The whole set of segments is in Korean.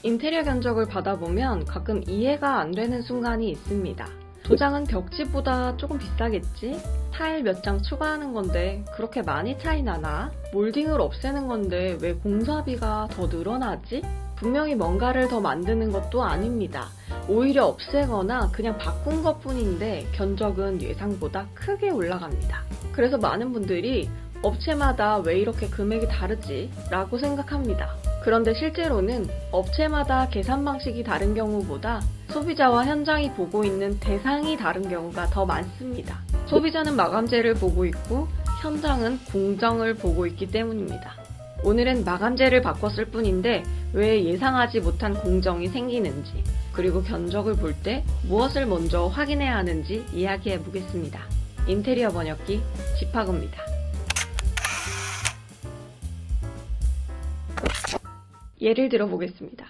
인테리어 견적을 받아보면 가끔 이해가 안 되는 순간이 있습니다. 도장은 벽지보다 조금 비싸겠지? 타일 몇 장 추가하는 건데 그렇게 많이 차이 나나? 몰딩을 없애는 건데 왜 공사비가 더 늘어나지? 분명히 뭔가를 더 만드는 것도 아닙니다. 오히려 없애거나 그냥 바꾼 것 뿐인데 견적은 예상보다 크게 올라갑니다. 그래서 많은 분들이 업체마다 왜 이렇게 금액이 다르지? 라고 생각합니다. 그런데 실제로는 업체마다 계산 방식이 다른 경우보다 소비자와 현장이 보고 있는 대상이 다른 경우가 더 많습니다. 소비자는 마감재를 보고 있고 현장은 공정을 보고 있기 때문입니다. 오늘은 마감재를 바꿨을 뿐인데 왜 예상하지 못한 공정이 생기는지, 그리고 견적을 볼 때 무엇을 먼저 확인해야 하는지 이야기해 보겠습니다. 인테리어 번역기 집학입니다. 예를 들어 보겠습니다.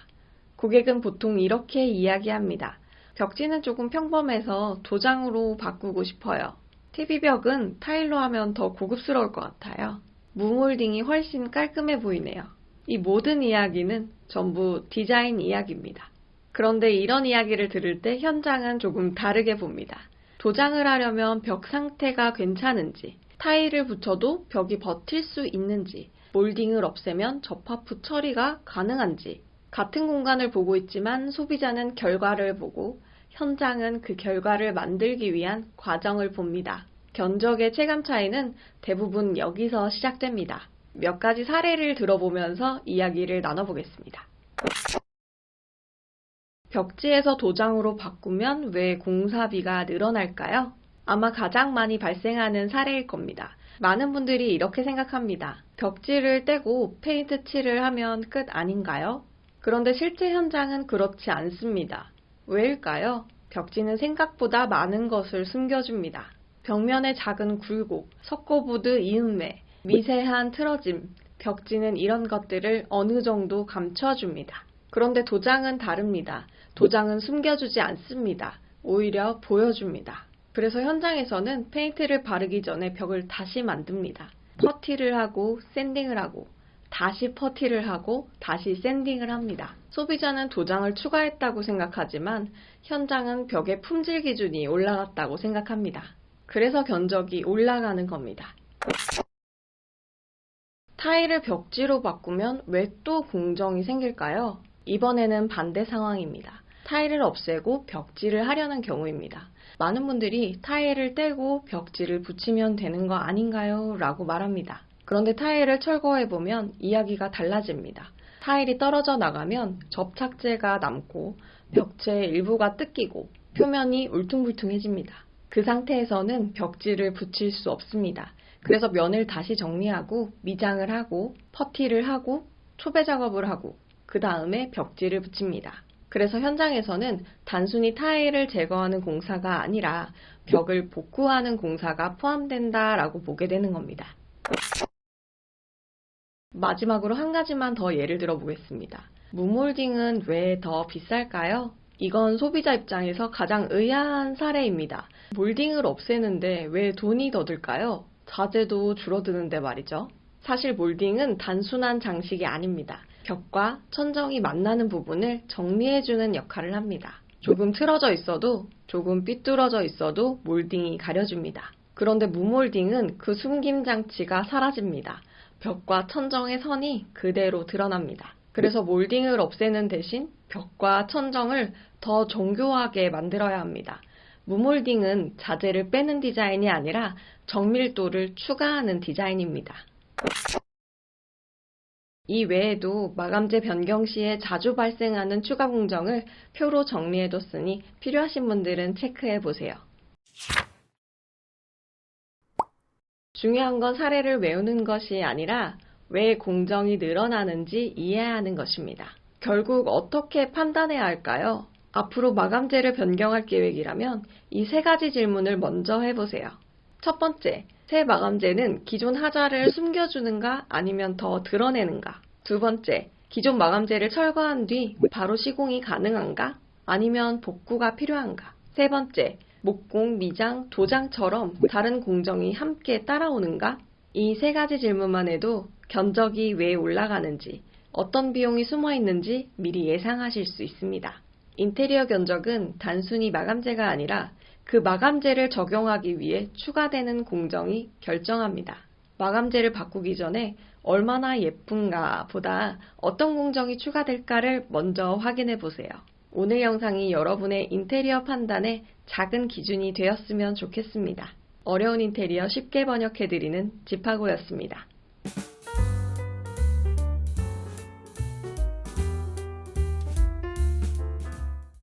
고객은 보통 이렇게 이야기합니다. 벽지는 조금 평범해서 도장으로 바꾸고 싶어요. TV벽은 타일로 하면 더 고급스러울 것 같아요. 무몰딩이 훨씬 깔끔해 보이네요. 이 모든 이야기는 전부 디자인 이야기입니다. 그런데 이런 이야기를 들을 때 현장은 조금 다르게 봅니다. 도장을 하려면 벽 상태가 괜찮은지, 타일을 붙여도 벽이 버틸 수 있는지, 몰딩을 없애면 접합 후 처리가 가능한지, 같은 공간을 보고 있지만 소비자는 결과를 보고 현장은 그 결과를 만들기 위한 과정을 봅니다. 견적의 체감 차이는 대부분 여기서 시작됩니다. 몇 가지 사례를 들어보면서 이야기를 나눠보겠습니다. 벽지에서 도장으로 바꾸면 왜 공사비가 늘어날까요? 아마 가장 많이 발생하는 사례일 겁니다. 많은 분들이 이렇게 생각합니다. 벽지를 떼고 페인트 칠을 하면 끝 아닌가요? 그런데 실제 현장은 그렇지 않습니다. 왜일까요? 벽지는 생각보다 많은 것을 숨겨줍니다. 벽면의 작은 굴곡, 석고보드 이음매, 미세한 틀어짐, 벽지는 이런 것들을 어느 정도 감춰줍니다. 그런데 도장은 다릅니다. 도장은 숨겨주지 않습니다. 오히려 보여줍니다. 그래서 현장에서는 페인트를 바르기 전에 벽을 다시 만듭니다. 퍼티를 하고 샌딩을 하고 다시 퍼티를 하고 다시 샌딩을 합니다. 소비자는 도장을 추가했다고 생각하지만 현장은 벽의 품질 기준이 올라갔다고 생각합니다. 그래서 견적이 올라가는 겁니다. 타일을 벽지로 바꾸면 왜 또 공정이 생길까요? 이번에는 반대 상황입니다. 타일을 없애고 벽지를 하려는 경우입니다. 많은 분들이 타일을 떼고 벽지를 붙이면 되는 거 아닌가요? 라고 말합니다. 그런데 타일을 철거해보면 이야기가 달라집니다. 타일이 떨어져 나가면 접착제가 남고 벽체의 일부가 뜯기고 표면이 울퉁불퉁해집니다. 그 상태에서는 벽지를 붙일 수 없습니다. 그래서 면을 다시 정리하고 미장을 하고 퍼티를 하고 초배 작업을 하고 그 다음에 벽지를 붙입니다. 그래서 현장에서는 단순히 타일을 제거하는 공사가 아니라 벽을 복구하는 공사가 포함된다라고 보게 되는 겁니다. 마지막으로 한 가지만 더 예를 들어 보겠습니다. 무몰딩은 왜 더 비쌀까요? 이건 소비자 입장에서 가장 의아한 사례입니다. 몰딩을 없애는데 왜 돈이 더 들까요? 자재도 줄어드는데 말이죠. 사실 몰딩은 단순한 장식이 아닙니다. 벽과 천정이 만나는 부분을 정리해주는 역할을 합니다. 조금 틀어져 있어도, 조금 삐뚤어져 있어도 몰딩이 가려줍니다. 그런데 무몰딩은 그 숨김 장치가 사라집니다. 벽과 천정의 선이 그대로 드러납니다. 그래서 몰딩을 없애는 대신 벽과 천정을 더 정교하게 만들어야 합니다. 무몰딩은 자재를 빼는 디자인이 아니라 정밀도를 추가하는 디자인입니다. 이 외에도 마감재 변경 시에 자주 발생하는 추가 공정을 표로 정리해뒀으니 필요하신 분들은 체크해보세요. 중요한 건 사례를 외우는 것이 아니라 왜 공정이 늘어나는지 이해하는 것입니다. 결국 어떻게 판단해야 할까요? 앞으로 마감재를 변경할 계획이라면 이 세 가지 질문을 먼저 해보세요. 첫 번째, 새 마감재는 기존 하자를 숨겨주는가 아니면 더 드러내는가? 두 번째, 기존 마감재를 철거한 뒤 바로 시공이 가능한가? 아니면 복구가 필요한가? 세 번째, 목공, 미장, 도장처럼 다른 공정이 함께 따라오는가? 이 세 가지 질문만 해도 견적이 왜 올라가는지, 어떤 비용이 숨어 있는지 미리 예상하실 수 있습니다. 인테리어 견적은 단순히 마감재가 아니라 그 마감재를 적용하기 위해 추가되는 공정이 결정합니다. 마감재를 바꾸기 전에 얼마나 예쁜가 보다 어떤 공정이 추가될까를 먼저 확인해 보세요. 오늘 영상이 여러분의 인테리어 판단에 작은 기준이 되었으면 좋겠습니다. 어려운 인테리어 쉽게 번역해드리는 집하고였습니다.